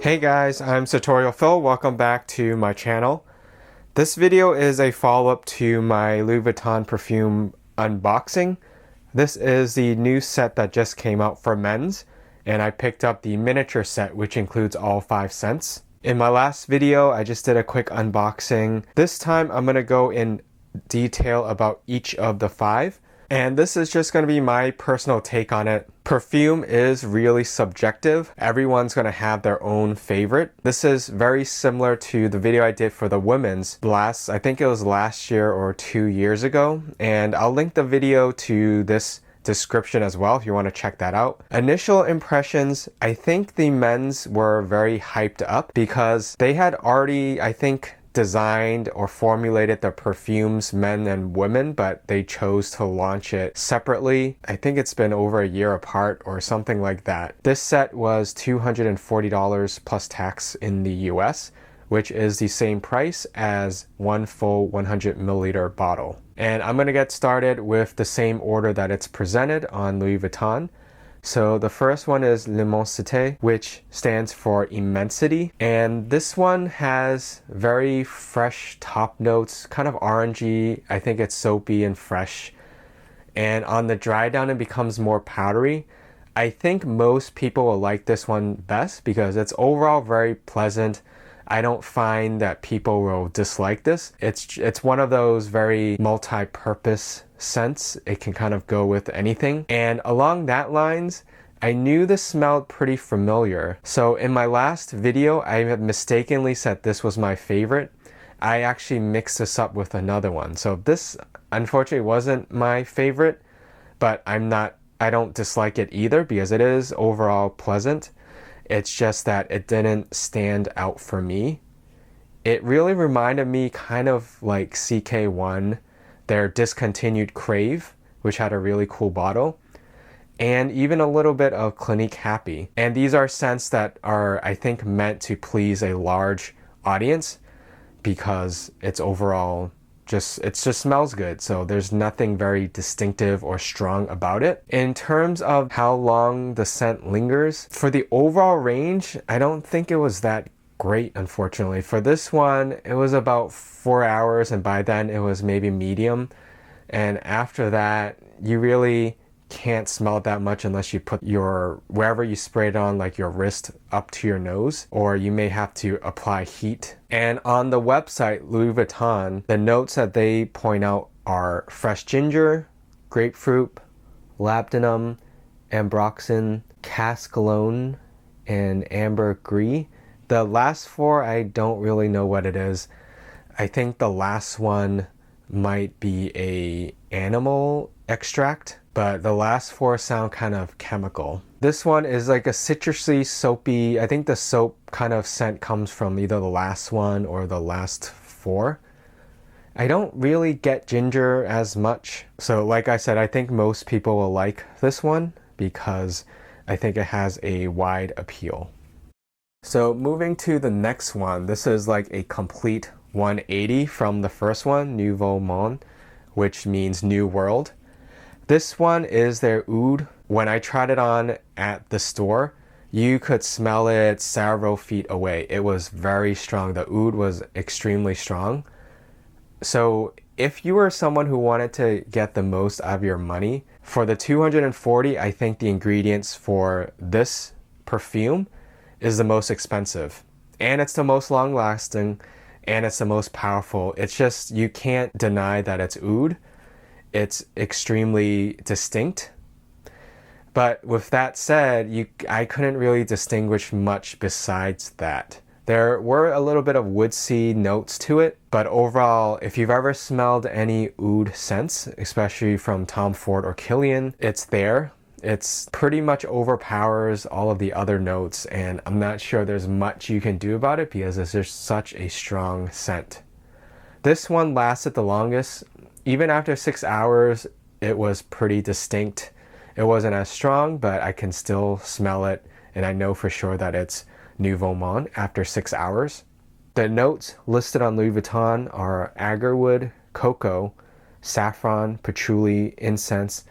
Hey guys, I'm Sartorial Phil. Welcome back to my channel. This video is a follow-up to my Louis Vuitton perfume unboxing. This is the new set that just came out for men's, and I picked up the miniature set, which includes all 5 scents. In my last video, I just did a quick unboxing. This time, I'm going to go in detail about each of the 5. And this is just going to be my personal take on it. Perfume is really subjective. Everyone's going to have their own favorite. This is very similar to the video I did for the women's I think it was last year or 2 years ago. And I'll link the video to this description as well if you want to check that out. Initial impressions, I think the men's were very hyped up because they had already, I think, designed or formulated their perfumes, men and women, but they chose to launch it separately. I think it's been over a year apart or something like that. This set was $240 plus tax in the US, which is the same price as one full 100 milliliter bottle. And I'm going to get started with the same order that it's presented on Louis Vuitton. So the first one is L'Immensité, which stands for immensity. And this one has very fresh top notes, kind of orangey. I think it's soapy and fresh. And on the dry down, it becomes more powdery. I think most people will like this one best because it's overall very pleasant. I don't find that people will dislike this. It's one of those very multi-purpose scents. It can kind of go with anything. And along that lines, I knew this smelled pretty familiar. So in my last video, I had mistakenly said this was my favorite. I actually mixed this up with another one. So this unfortunately wasn't my favorite, but I don't dislike it either because it is overall pleasant. It's just that it didn't stand out for me. It really reminded me kind of like CK1, their discontinued Crave, which had a really cool bottle, and even a little bit of Clinique Happy. And these are scents that are, I think, meant to please a large audience because it's overall it just smells good. So there's nothing very distinctive or strong about it. In terms of how long the scent lingers, for the overall range, I don't think it was that great, unfortunately. For this one, it was about 4 hours, and by then it was maybe medium. And after that, you really can't smell that much unless you put wherever you spray it on, like your wrist, up to your nose, or you may have to apply heat. And on the website, Louis Vuitton, the notes that they point out are fresh ginger, grapefruit, labdanum, ambroxan, cascalone, and ambergris. The last 4, I don't really know what it is. I think the last one might be a animal extract, but the last 4 sound kind of chemical. This one is like a citrusy, soapy, I think the soap kind of scent comes from either the last one or the last 4. I don't really get ginger as much. So like I said, I think most people will like this one because I think it has a wide appeal. So moving to the next one, this is like a complete 180 from the first one, Nouveau Monde, which means New World. This one is their oud. When I tried it on at the store, you could smell it several feet away. It was very strong. The oud was extremely strong. So if you were someone who wanted to get the most out of your money, for the $240, I think the ingredients for this perfume is the most expensive. And it's the most long-lasting, and it's the most powerful. It's just, you can't deny that it's oud. It's extremely distinct. But with that said, I couldn't really distinguish much besides that. There were a little bit of woodsy notes to it, but overall, if you've ever smelled any oud scents, especially from Tom Ford or Kilian, it's there. It's pretty much overpowers all of the other notes, and I'm not sure there's much you can do about it because it's just such a strong scent. This one lasted the longest. Even after 6 hours, it was pretty distinct. It wasn't as strong, but I can still smell it, and I know for sure that it's Nouveau Monde after 6 hours. The notes listed on Louis Vuitton are agarwood, cocoa, saffron, patchouli, incense,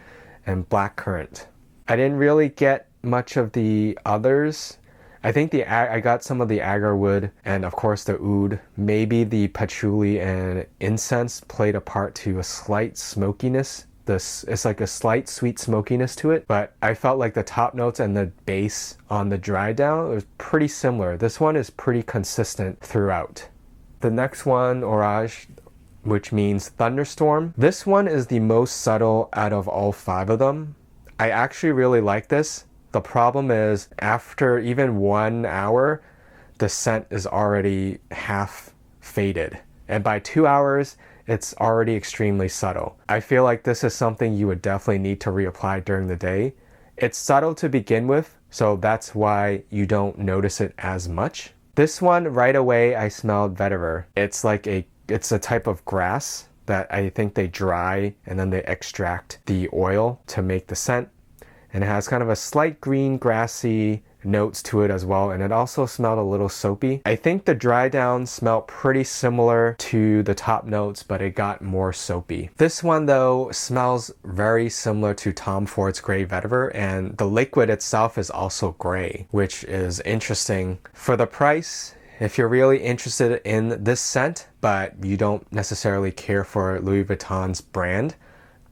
and blackcurrant. I didn't really get much of the others. I think I got some of the agar wood and of course the oud. Maybe the patchouli and incense played a part to a slight smokiness. It's like a slight sweet smokiness to it, but I felt like the top notes and the base on the dry down was pretty similar. This one is pretty consistent throughout. The next one, Orage, which means thunderstorm. This one is the most subtle out of all 5 of them. I actually really like this. The problem is after even 1 hour, the scent is already half faded. And by 2 hours, it's already extremely subtle. I feel like this is something you would definitely need to reapply during the day. It's subtle to begin with, so that's why you don't notice it as much. This one, right away, I smelled vetiver. It's a type of grass that I think they dry and then they extract the oil to make the scent. And it has kind of a slight green grassy notes to it as well, and it also smelled a little soapy. I think the dry down smelled pretty similar to the top notes, but it got more soapy. This one though smells very similar to Tom Ford's Gray Vetiver, and the liquid itself is also gray, which is interesting. For the price, if you're really interested in this scent, but you don't necessarily care for Louis Vuitton's brand,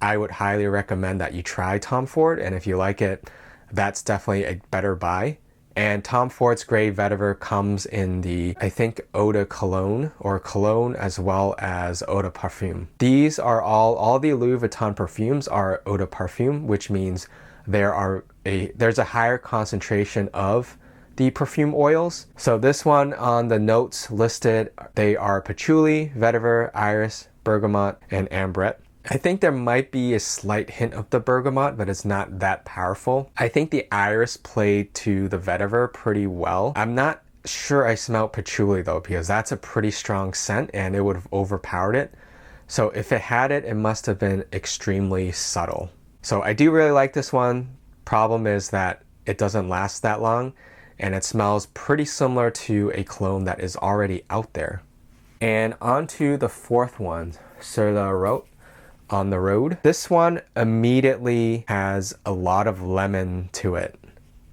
I would highly recommend that you try Tom Ford, and if you like it, that's definitely a better buy. And Tom Ford's Gray Vetiver comes in the, I think, Eau de Cologne, or Cologne, as well as Eau de Parfum. These are all the Louis Vuitton perfumes are Eau de Parfum, which means there's a higher concentration of the perfume oils. So this one on the notes listed, they are patchouli, vetiver, iris, bergamot, and ambrette. I think there might be a slight hint of the bergamot, but it's not that powerful. I think the iris played to the vetiver pretty well. I'm not sure I smelled patchouli though, because that's a pretty strong scent and it would have overpowered it. So if it had it, it must have been extremely subtle. So I do really like this one. Problem is that it doesn't last that long and it smells pretty similar to a cologne that is already out there. And on to the 4th one, Sur la Route, on the road. This one immediately has a lot of lemon to it.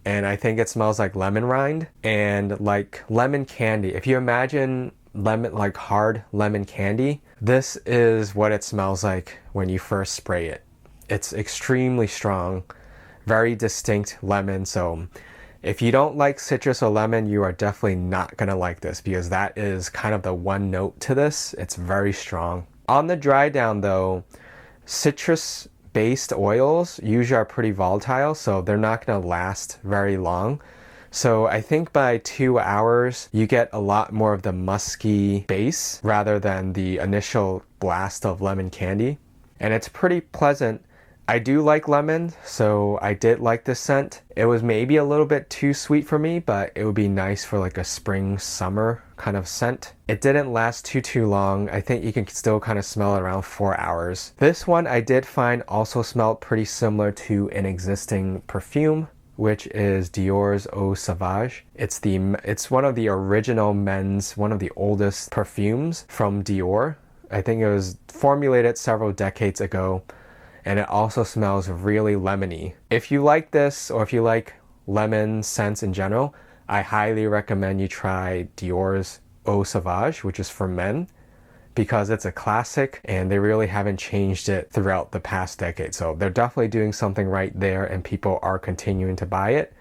And I think it smells like lemon rind and like lemon candy. If you imagine lemon, like hard lemon candy, this is what it smells like when you first spray it. It's extremely strong, very distinct lemon. So if you don't like citrus or lemon, you are definitely not gonna like this, because that is kind of the one note to this. It's very strong. On the dry down though, citrus based oils usually are pretty volatile, so they're not going to last very long. So I think by 2 hours, you get a lot more of the musky base rather than the initial blast of lemon candy. And it's pretty pleasant. I do like lemon, so I did like this scent. It was maybe a little bit too sweet for me, but it would be nice for like a spring, summer kind of scent. It didn't last too long. I think you can still kind of smell it around 4 hours. This one I did find also smelled pretty similar to an existing perfume, which is Dior's Eau Sauvage. It's one of the original men's, one of the oldest perfumes from Dior. I think it was formulated several decades ago. And it also smells really lemony. If you like this, or if you like lemon scents in general, I highly recommend you try Dior's Eau Sauvage, which is for men, because it's a classic and they really haven't changed it throughout the past decade. So they're definitely doing something right there and people are continuing to buy it.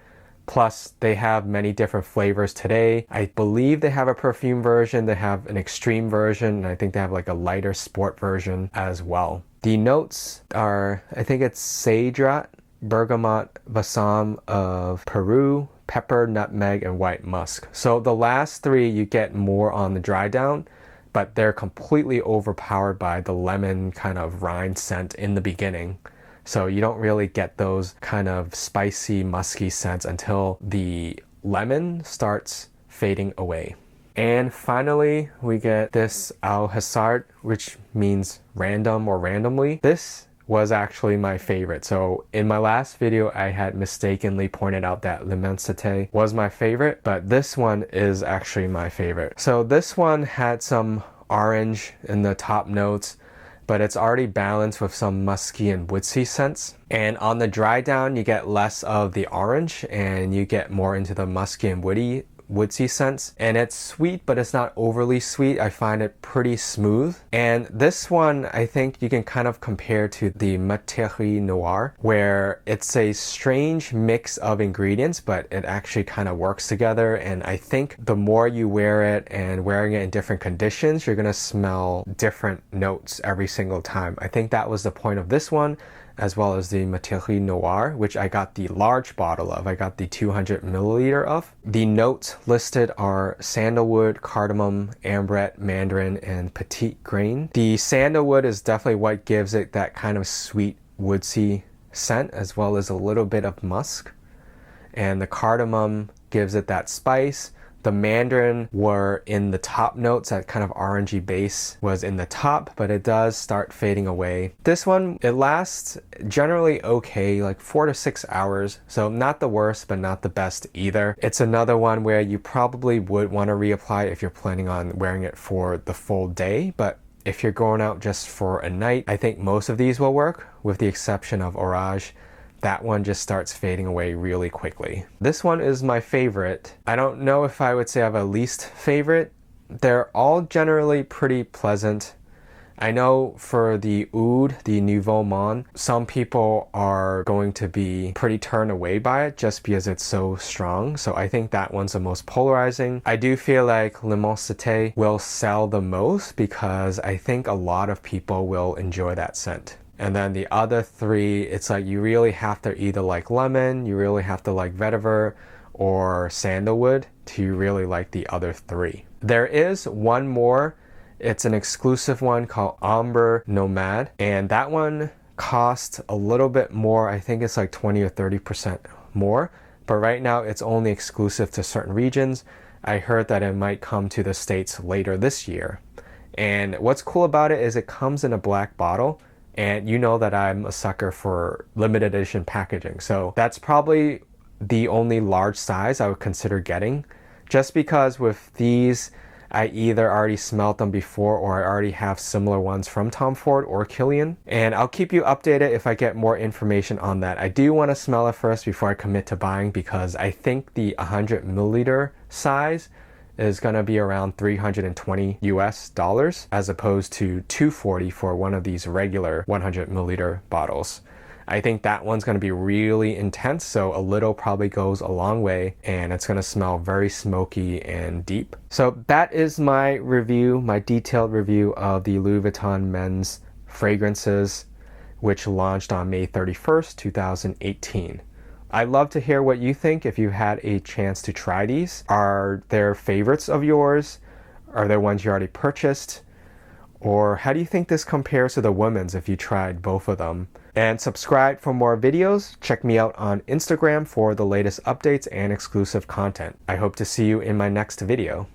Plus, they have many different flavors today. I believe they have a perfume version, they have an extreme version, and I think they have like a lighter sport version as well. The notes are, I think it's sage-rot, bergamot, balsam of Peru, pepper, nutmeg, and white musk. So the last 3 you get more on the dry down, but they're completely overpowered by the lemon kind of rind scent in the beginning. So you don't really get those kind of spicy, musky scents until the lemon starts fading away. And finally, we get this Al Hasard, which means random or randomly. This was actually my favorite. So in my last video, I had mistakenly pointed out that L'Immensité was my favorite, but this one is actually my favorite. So this one had some orange in the top notes, but it's already balanced with some musky and woodsy scents. And on the dry down, you get less of the orange and you get more into the musky and woodsy scents. And it's sweet, but it's not overly sweet. I find it pretty smooth. And this one, I think you can kind of compare to the Materie Noire, where it's a strange mix of ingredients, but it actually kind of works together. And I think the more you wear it and wearing it in different conditions, you're gonna smell different notes every single time. I think that was the point of this one, as well as the Materie Noire, which I got the large bottle of. I got the 200 milliliter of. The notes listed are sandalwood, cardamom, ambrette, mandarin, and petite grain. The sandalwood is definitely what gives it that kind of sweet, woodsy scent, as well as a little bit of musk. And the cardamom gives it that spice. The mandarin were in the top notes, that kind of orangey base was in the top, but it does start fading away. This one, it lasts generally okay, like 4 to 6 hours. So not the worst, but not the best either. It's another one where you probably would want to reapply if you're planning on wearing it for the full day. But if you're going out just for a night, I think most of these will work, with the exception of Orage. That one just starts fading away really quickly. This one is my favorite. I don't know if I would say I have a least favorite. They're all generally pretty pleasant. I know for the Oud, the Nouveau Monde, some people are going to be pretty turned away by it just because it's so strong. So I think that one's the most polarizing. I do feel like L'Immensité will sell the most because I think a lot of people will enjoy that scent. And then the other three, it's like you really have to either like lemon, you really have to like vetiver, or sandalwood to really like the other three. There is one more. It's an exclusive one called Ombre Nomad, and that one costs a little bit more. I think it's like 20 or 30% more, but right now it's only exclusive to certain regions. I heard that it might come to the States later this year. And what's cool about it is it comes in a black bottle. And you know that I'm a sucker for limited edition packaging. So that's probably the only large size I would consider getting. Just because with these, I either already smelled them before or I already have similar ones from Tom Ford or Kilian. And I'll keep you updated if I get more information on that. I do want to smell it first before I commit to buying, because I think the 100 milliliter size is going to be around $320 US as opposed to $240 for one of these regular 100 milliliter bottles. I think that one's going to be really intense, so a little probably goes a long way, and it's going to smell very smoky and deep. So that is my review, my detailed review of the Louis Vuitton men's fragrances, which launched on May 31st, 2018. I'd love to hear what you think if you had a chance to try these. Are there favorites of yours? Are there ones you already purchased? Or how do you think this compares to the women's if you tried both of them? And subscribe for more videos. Check me out on Instagram for the latest updates and exclusive content. I hope to see you in my next video.